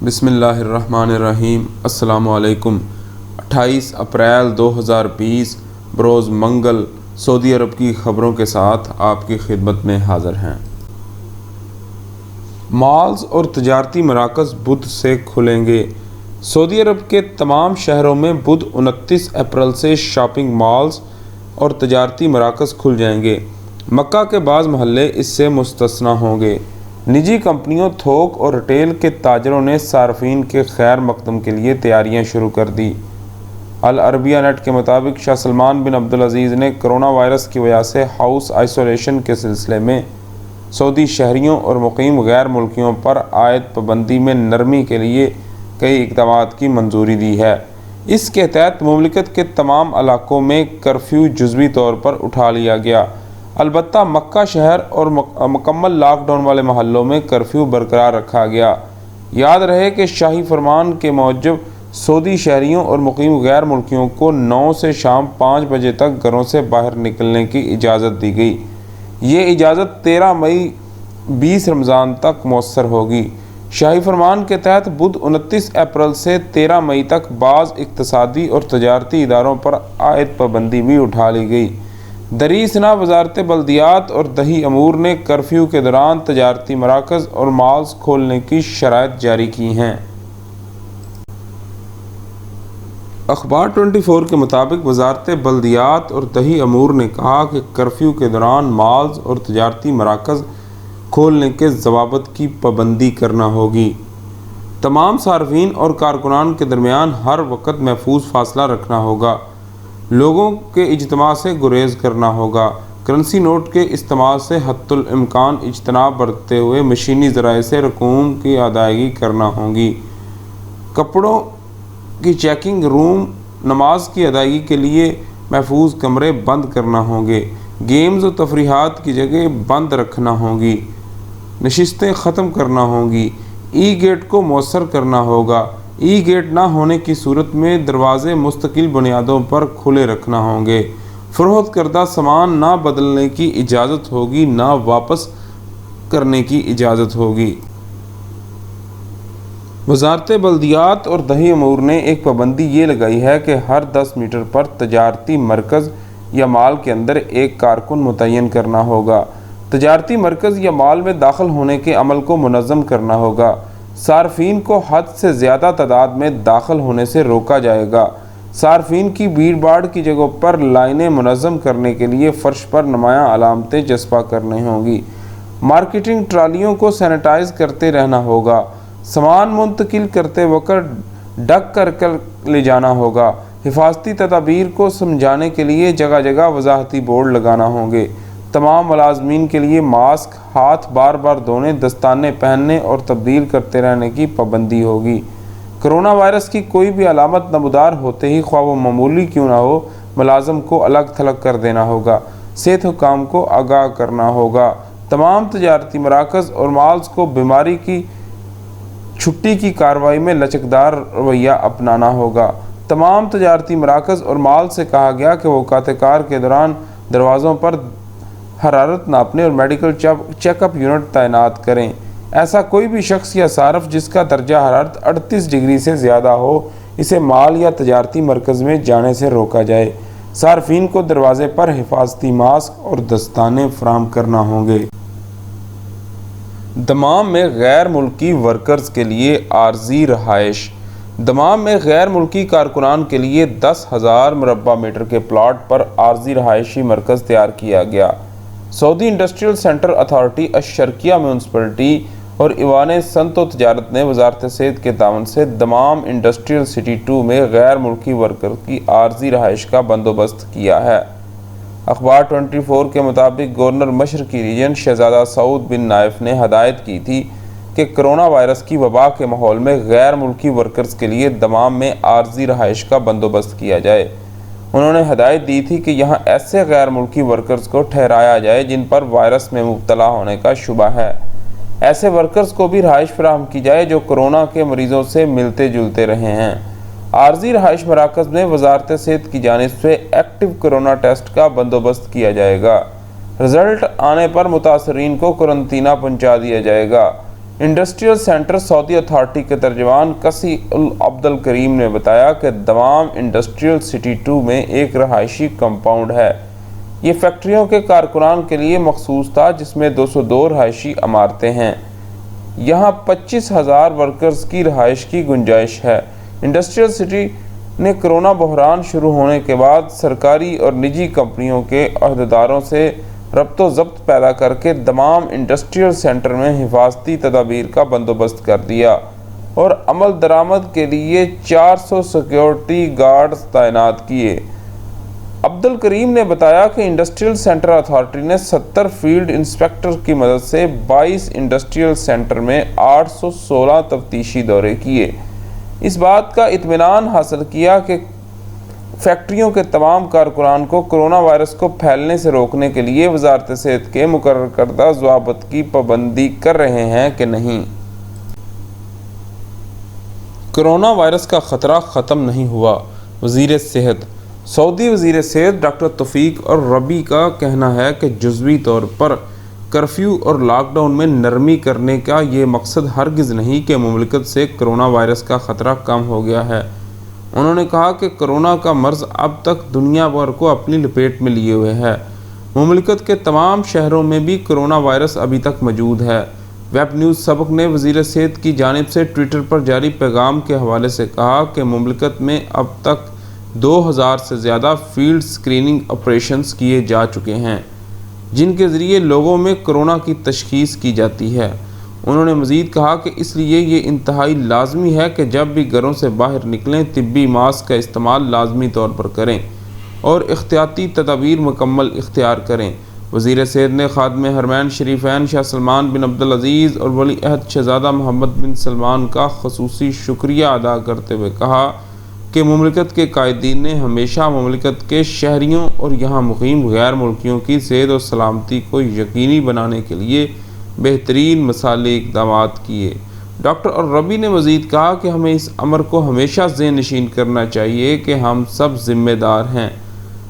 بسم اللہ الرحمن الرحیم۔ السلام علیکم۔ 28 اپریل 2020 بروز منگل سعودی عرب کی خبروں کے ساتھ آپ کی خدمت میں حاضر ہیں۔ مالز اور تجارتی مراکز بدھ سے کھلیں گے۔ سعودی عرب کے تمام شہروں میں بدھ 29 اپریل سے شاپنگ مالز اور تجارتی مراکز کھل جائیں گے۔ مکہ کے بعض محلے اس سے مستثنیٰ ہوں گے۔ نجی کمپنیوں، تھوک اور ریٹیل کے تاجروں نے صارفین کے خیر مقدم کے لیے تیاریاں شروع کر دی۔ العربیہ نیٹ کے مطابق شاہ سلمان بن عبدالعزیز نے کرونا وائرس کی وجہ سے ہاؤس آئسولیشن کے سلسلے میں سعودی شہریوں اور مقیم غیر ملکیوں پر عائد پابندی میں نرمی کے لیے کئی اقدامات کی منظوری دی ہے۔ اس کے تحت مملکت کے تمام علاقوں میں کرفیو جزوی طور پر اٹھا لیا گیا، البتہ مکہ شہر اور مکمل لاک ڈاؤن والے محلوں میں کرفیو برقرار رکھا گیا۔ یاد رہے کہ شاہی فرمان کے موجب سعودی شہریوں اور مقیم غیر ملکیوں کو 9 سے شام 5 بجے تک گھروں سے باہر نکلنے کی اجازت دی گئی۔ یہ اجازت 13 مئی 20 رمضان تک مؤثر ہوگی۔ شاہی فرمان کے تحت بدھ 29 اپریل سے 13 مئی تک بعض اقتصادی اور تجارتی اداروں پر عائد پابندی بھی اٹھا لی گئی۔ دریں اثنا وزارت بلدیات اور دیہی امور نے کرفیو کے دوران تجارتی مراکز اور مالز کھولنے کی شرائط جاری کی ہیں۔ اخبار 24 کے مطابق وزارت بلدیات اور دیہی امور نے کہا کہ کرفیو کے دوران مالز اور تجارتی مراکز کھولنے کے ضوابط کی پابندی کرنا ہوگی۔ تمام صارفین اور کارکنان کے درمیان ہر وقت محفوظ فاصلہ رکھنا ہوگا۔ لوگوں کے اجتماع سے گریز کرنا ہوگا۔ کرنسی نوٹ کے استعمال سے حتی الامکان اجتناب برتتے ہوئے مشینی ذرائع سے رقوم کی ادائیگی کرنا ہوگی۔ کپڑوں کی چیکنگ روم، نماز کی ادائیگی کے لیے محفوظ کمرے بند کرنا ہوں گے۔ گیمز و تفریحات کی جگہ بند رکھنا ہوں گی۔ نشستیں ختم کرنا ہوں گی۔ ای گیٹ کو مؤثر کرنا ہوگا۔ ای گیٹ نہ ہونے کی صورت میں دروازے مستقل بنیادوں پر کھلے رکھنا ہوں گے۔ فروخت کردہ سامان نہ بدلنے کی اجازت ہوگی، نہ واپس کرنے کی اجازت ہوگی۔ وزارت بلدیات اور دیہی امور نے ایک پابندی یہ لگائی ہے کہ ہر 10 میٹر پر تجارتی مرکز یا مال کے اندر ایک کارکن متعین کرنا ہوگا۔ تجارتی مرکز یا مال میں داخل ہونے کے عمل کو منظم کرنا ہوگا۔ صارفین کو حد سے زیادہ تعداد میں داخل ہونے سے روکا جائے گا۔ صارفین کی بھیڑ بھاڑ کی جگہوں پر لائنیں منظم کرنے کے لیے فرش پر نمایاں علامتیں چسپاں کرنی ہوں گی۔ مارکیٹنگ ٹرالیوں کو سینیٹائز کرتے رہنا ہوگا۔ سامان منتقل کرتے وقت ڈھک کر لے جانا ہوگا۔ حفاظتی تدابیر کو سمجھانے کے لیے جگہ جگہ وضاحتی بورڈ لگانا ہوں گے۔ تمام ملازمین کے لیے ماسک، ہاتھ بار بار دھونے، دستانے پہننے اور تبدیل کرتے رہنے کی پابندی ہوگی۔ کرونا وائرس کی کوئی بھی علامت نمودار ہوتے ہی، خواہ وہ معمولی کیوں نہ ہو، ملازم کو الگ تھلگ کر دینا ہوگا۔ صحت حکام کو آگاہ کرنا ہوگا۔ تمام تجارتی مراکز اور مالز کو بیماری کی چھٹی کی کارروائی میں لچکدار رویہ اپنانا ہوگا۔ تمام تجارتی مراکز اور مال سے کہا گیا کہ وہ اوقات کار کے دوران دروازوں پر حرارت ناپنے اور میڈیکل چیک اپ یونٹ تعینات کریں۔ ایسا کوئی بھی شخص یا صارف جس کا درجہ حرارت 38 ڈگری سے زیادہ ہو، اسے مال یا تجارتی مرکز میں جانے سے روکا جائے۔ صارفین کو دروازے پر حفاظتی ماسک اور دستانے فراہم کرنا ہوں گے۔ دمام میں غیر ملکی ورکرز کے لیے عارضی رہائش۔ دمام میں غیر ملکی کارکنان کے لیے 10,000 مربع میٹر کے پلاٹ پر عارضی رہائشی مرکز تیار کیا گیا۔ سعودی انڈسٹریل سینٹر اتھارٹی، الشرقیہ میونسپلٹی اور ایوان صنعت و تجارت نے وزارت صحت کے تعاون سے دمام انڈسٹریل سٹی 2 میں غیر ملکی ورکر کی عارضی رہائش کا بندوبست کیا ہے۔ اخبار 24 کے مطابق گورنر مشرقی ریجن شہزادہ سعود بن نائف نے ہدایت کی تھی کہ کرونا وائرس کی وبا کے ماحول میں غیر ملکی ورکرز کے لیے دمام میں عارضی رہائش کا بندوبست کیا جائے۔ انہوں نے ہدایت دی تھی کہ یہاں ایسے غیر ملکی ورکرز کو ٹھہرایا جائے جن پر وائرس میں مبتلا ہونے کا شبہ ہے۔ ایسے ورکرز کو بھی رہائش فراہم کی جائے جو کرونا کے مریضوں سے ملتے جلتے رہے ہیں۔ عارضی رہائش مراکز میں وزارت صحت کی جانب سے ایکٹیو کرونا ٹیسٹ کا بندوبست کیا جائے گا۔ رزلٹ آنے پر متاثرین کو قرنطینہ پہنچا دیا جائے گا۔ انڈسٹریل سینٹر سعودی اتھارٹی کے ترجمان قصی عبدالکریم نے بتایا کہ دوام انڈسٹریل سٹی 2 میں ایک رہائشی کمپاؤنڈ ہے۔ یہ فیکٹریوں کے کارکنان کے لیے مخصوص تھا، جس میں 202 رہائشی عمارتیں ہیں۔ یہاں 25,000 ورکرز کی رہائش کی گنجائش ہے۔ انڈسٹریل سٹی نے کرونا بحران شروع ہونے کے بعد سرکاری اور نجی کمپنیوں کے عہدیداروں سے ربط و ضبط پیدا کر کے تمام انڈسٹریل سینٹر میں حفاظتی تدابیر کا بندوبست کر دیا اور عمل درآمد کے لیے 400 سیکیورٹی گارڈز تعینات کیے۔ عبدالکریم نے بتایا کہ انڈسٹریل سینٹر اتھارٹی نے 70 فیلڈ انسپیکٹر کی مدد سے 22 انڈسٹریل سینٹر میں 816 تفتیشی دورے کیے۔ اس بات کا اطمینان حاصل کیا کہ فیکٹریوں کے تمام کارکنان کو کرونا وائرس کو پھیلنے سے روکنے کے لیے وزارت صحت کے مقرر کردہ ضوابط کی پابندی کر رہے ہیں کہ نہیں۔ کرونا وائرس کا خطرہ ختم نہیں ہوا، وزیر صحت۔ سعودی وزیر صحت ڈاکٹر توفیق الربیع کا کہنا ہے کہ جزوی طور پر کرفیو اور لاک ڈاؤن میں نرمی کرنے کا یہ مقصد ہرگز نہیں کہ مملکت سے کرونا وائرس کا خطرہ کم ہو گیا ہے۔ انہوں نے کہا کہ کرونا کا مرض اب تک دنیا بھر کو اپنی لپیٹ میں لیے ہوئے ہے۔ مملکت کے تمام شہروں میں بھی کرونا وائرس ابھی تک موجود ہے۔ ویب نیوز سبق نے وزیر صحت کی جانب سے ٹویٹر پر جاری پیغام کے حوالے سے کہا کہ مملکت میں اب تک 2000 سے زیادہ فیلڈ سکریننگ آپریشنز کیے جا چکے ہیں، جن کے ذریعے لوگوں میں کرونا کی تشخیص کی جاتی ہے۔ انہوں نے مزید کہا کہ اس لیے یہ انتہائی لازمی ہے کہ جب بھی گھروں سے باہر نکلیں طبی ماسک کا استعمال لازمی طور پر کریں اور احتیاطی تدابیر مکمل اختیار کریں۔ وزیر صحت نے خادم حرمین شریفین شاہ سلمان بن عبدالعزیز اور ولی عہد شہزادہ محمد بن سلمان کا خصوصی شکریہ ادا کرتے ہوئے کہا کہ مملکت کے قائدین نے ہمیشہ مملکت کے شہریوں اور یہاں مقیم غیر ملکیوں کی صحت و سلامتی کو یقینی بنانے کے لیے بہترین مساعی اقدامات کیے۔ ڈاکٹر الربیع نے مزید کہا کہ ہمیں اس امر کو ہمیشہ ذہن نشین کرنا چاہیے کہ ہم سب ذمہ دار ہیں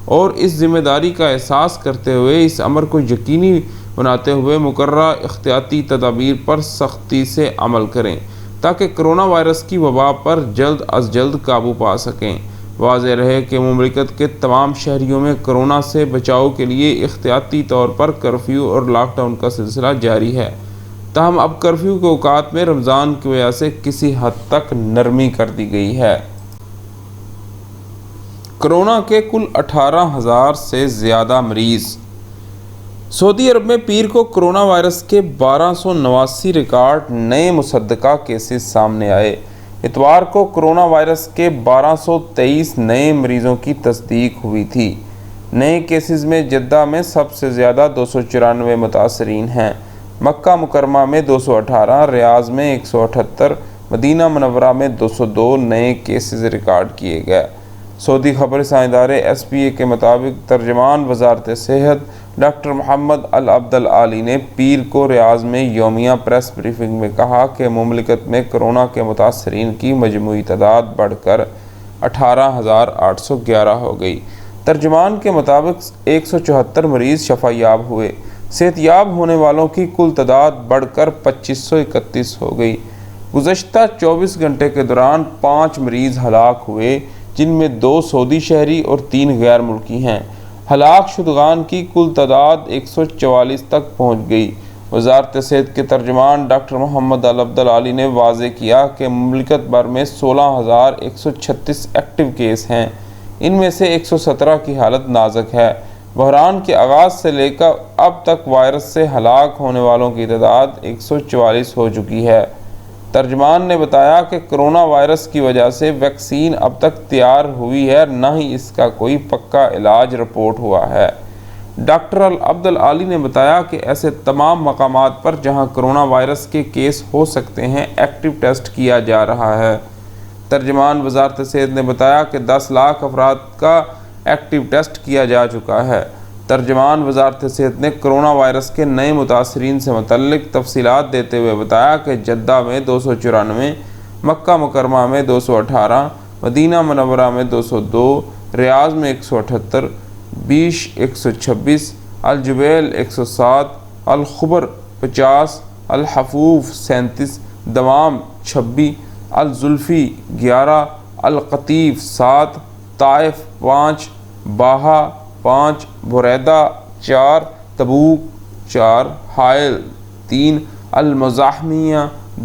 اور اس ذمہ داری کا احساس کرتے ہوئے اس امر کو یقینی بناتے ہوئے مقررہ احتیاطی تدابیر پر سختی سے عمل کریں تاکہ کرونا وائرس کی وبا پر جلد از جلد قابو پا سکیں۔ واضح رہے کہ مملکت کے تمام شہریوں میں کرونا سے بچاؤ کے لیے احتیاطی طور پر کرفیو اور لاک ڈاؤن کا سلسلہ جاری ہے، تاہم اب کرفیو کے اوقات میں رمضان کی وجہ سے کسی حد تک نرمی کر دی گئی ہے۔ کرونا کے کل 18,000 سے زیادہ مریض۔ سعودی عرب میں پیر کو کرونا وائرس کے 1289 ریکارڈ نئے مصدقہ کیسز سامنے آئے۔ اتوار کو کرونا وائرس کے 1223 نئے مریضوں کی تصدیق ہوئی تھی۔ نئے کیسز میں جدہ میں سب سے زیادہ 294 متاثرین ہیں، مکہ مکرمہ میں 218، ریاض میں 178، مدینہ منورہ میں 202 نئے کیسز ریکارڈ کیے گئے۔ سعودی خبر رساں ادارے SPA کے مطابق ترجمان وزارت صحت ڈاکٹر محمد العبد العالی نے پیر کو ریاض میں یومیہ پریس بریفنگ میں کہا کہ مملکت میں کرونا کے متاثرین کی مجموعی تعداد بڑھ کر 18,811 ہو گئی۔ ترجمان کے مطابق 174 مریض شفا یاب ہوئے۔ صحت یاب ہونے والوں کی کل تعداد بڑھ کر 2531 ہو گئی۔ گزشتہ 24 گھنٹے کے دوران 5 مریض ہلاک ہوئے، جن میں 2 سعودی شہری اور 3 غیر ملکی ہیں۔ ہلاک شدگان کی کل تعداد 144 تک پہنچ گئی۔ وزارت صحت کے ترجمان ڈاکٹر محمد العبد العالی نے واضح کیا کہ مملکت بھر میں 16,136 ایکٹیو کیس ہیں، ان میں سے 117 کی حالت نازک ہے۔ بحران کے آغاز سے لے کر اب تک وائرس سے ہلاک ہونے والوں کی تعداد 144 ہو چکی ہے۔ ترجمان نے بتایا کہ کرونا وائرس کی وجہ سے ویکسین اب تک تیار ہوئی ہے، نہ ہی اس کا کوئی پکا علاج رپورٹ ہوا ہے۔ ڈاکٹر العبد العالی نے بتایا کہ ایسے تمام مقامات پر جہاں کرونا وائرس کے کیس ہو سکتے ہیں ایکٹیو ٹیسٹ کیا جا رہا ہے۔ ترجمان وزارت صحت نے بتایا کہ 10 لاکھ افراد کا ایکٹیو ٹیسٹ کیا جا چکا ہے۔ ترجمان وزارت صحت نے کرونا وائرس کے نئے متاثرین سے متعلق تفصیلات دیتے ہوئے بتایا کہ جدہ میں 294، مکہ مکرمہ میں 218، مدینہ منورہ میں 202، ریاض میں 178، بیش 126، الجبیل 107، الخبر 50، الحفوف 37، دوام 26، الزلفی 11، القطیف 7، طائف 5، باہا 5، بریدہ 4، تبوک 4، حائل 3، المزاحمیہ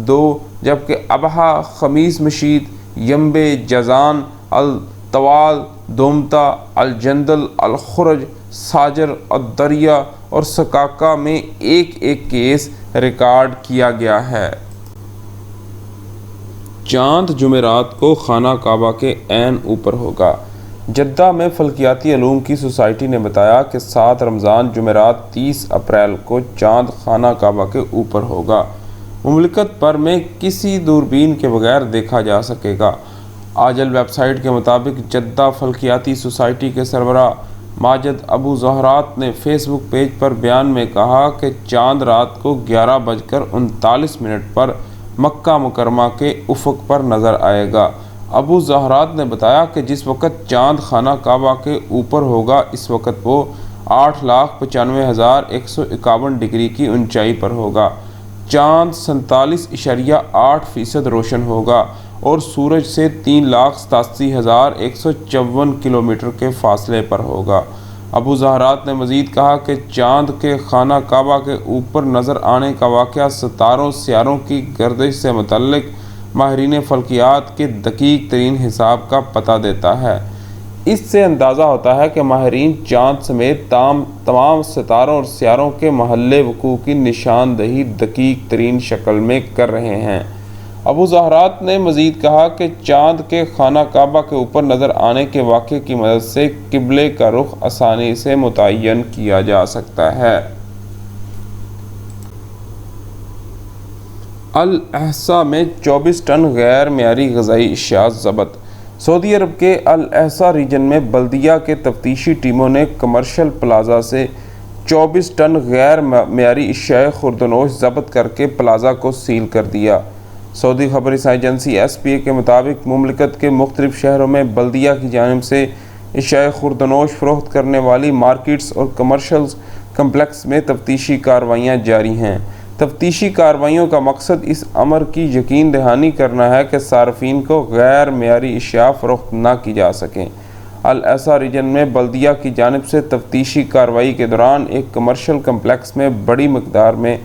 2، جبکہ ابہا، خمیس مشید، ینبے، جازان، الطوال، دومتا، الجندل، الخرج، ساجر، الدریا اور سکاکا میں ایک ایک کیس ریکارڈ کیا گیا ہے۔ چاند جمعرات کو خانہ کعبہ کے عین اوپر ہوگا۔ جدہ میں فلکیاتی علوم کی سوسائٹی نے بتایا کہ 7 رمضان جمعرات 30 اپریل کو چاند خانہ کعبہ کے اوپر ہوگا۔ مملکت بھر میں کسی دوربین کے بغیر دیکھا جا سکے گا۔ آجل ویب سائٹ کے مطابق جدہ فلکیاتی سوسائٹی کے سربراہ ماجد ابو زہرات نے فیس بک پیج پر بیان میں کہا کہ چاند رات کو 11:39 پر مکہ مکرمہ کے افق پر نظر آئے گا۔ ابو زہرات نے بتایا کہ جس وقت چاند خانہ کعبہ کے اوپر ہوگا اس وقت وہ 8,95,151 ڈگری کی اونچائی پر ہوگا۔ چاند 47.8% روشن ہوگا اور سورج سے 3,87,154 کلومیٹر کے فاصلے پر ہوگا۔ ابو زہرات نے مزید کہا کہ چاند کے خانہ کعبہ کے اوپر نظر آنے کا واقعہ ستاروں سیاروں کی گردش سے متعلق ماہرین فلکیات کے دقیق ترین حساب کا پتہ دیتا ہے۔ اس سے اندازہ ہوتا ہے کہ ماہرین چاند سمیت تمام ستاروں اور سیاروں کے محل وقوع کی نشاندہی دقیق ترین شکل میں کر رہے ہیں۔ ابو زہرات نے مزید کہا کہ چاند کے خانہ کعبہ کے اوپر نظر آنے کے واقعے کی مدد سے قبلے کا رخ آسانی سے متعین کیا جا سکتا ہے۔ الاحسا میں 24 ٹن غیر معیاری غذائی اشیاء ضبط۔ سعودی عرب کے الاحسا ریجن میں بلدیہ کے تفتیشی ٹیموں نے کمرشل پلازا سے 24 ٹن غیر معیاری اشیاء خوردونوش ضبط کر کے پلازا کو سیل کر دیا۔ سعودی خبر رساں ایجنسی SPA کے مطابق مملکت کے مختلف شہروں میں بلدیہ کی جانب سے اشیاء خوردونوش فروخت کرنے والی مارکیٹس اور کمرشل کمپلیکس میں تفتیشی کارروائیاں جاری ہیں۔ تفتیشی کارروائیوں کا مقصد اس امر کی یقین دہانی کرنا ہے کہ صارفین کو غیر معیاری اشیاء فروخت نہ کی جا سکیں۔ الاحسا ریجن میں بلدیہ کی جانب سے تفتیشی کارروائی کے دوران ایک کمرشل کمپلیکس میں بڑی مقدار میں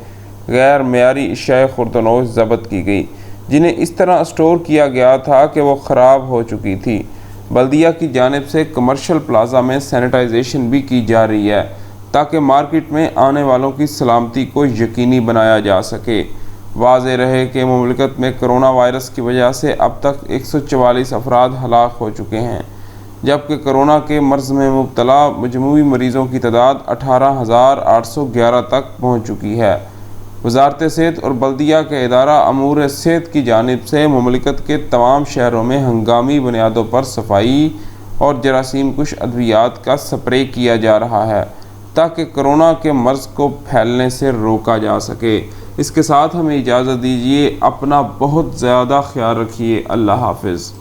غیر معیاری اشیاء خوردونوش ضبط کی گئی، جنہیں اس طرح اسٹور کیا گیا تھا کہ وہ خراب ہو چکی تھی۔ بلدیہ کی جانب سے کمرشل پلازا میں سینیٹائزیشن بھی کی جا رہی ہے تاکہ مارکیٹ میں آنے والوں کی سلامتی کو یقینی بنایا جا سکے۔ واضح رہے کہ مملکت میں کرونا وائرس کی وجہ سے اب تک 144 افراد ہلاک ہو چکے ہیں، جبکہ کرونا کے مرض میں مبتلا مجموعی مریضوں کی تعداد 18,811 تک پہنچ چکی ہے۔ وزارت صحت اور بلدیہ کے ادارہ امور صحت کی جانب سے مملکت کے تمام شہروں میں ہنگامی بنیادوں پر صفائی اور جراثیم کش ادویات کا سپرے کیا جا رہا ہے تاکہ کرونا کے مرض کو پھیلنے سے روکا جا سکے۔ اس کے ساتھ ہمیں اجازت دیجیے، اپنا بہت زیادہ خیال رکھیے۔ اللہ حافظ۔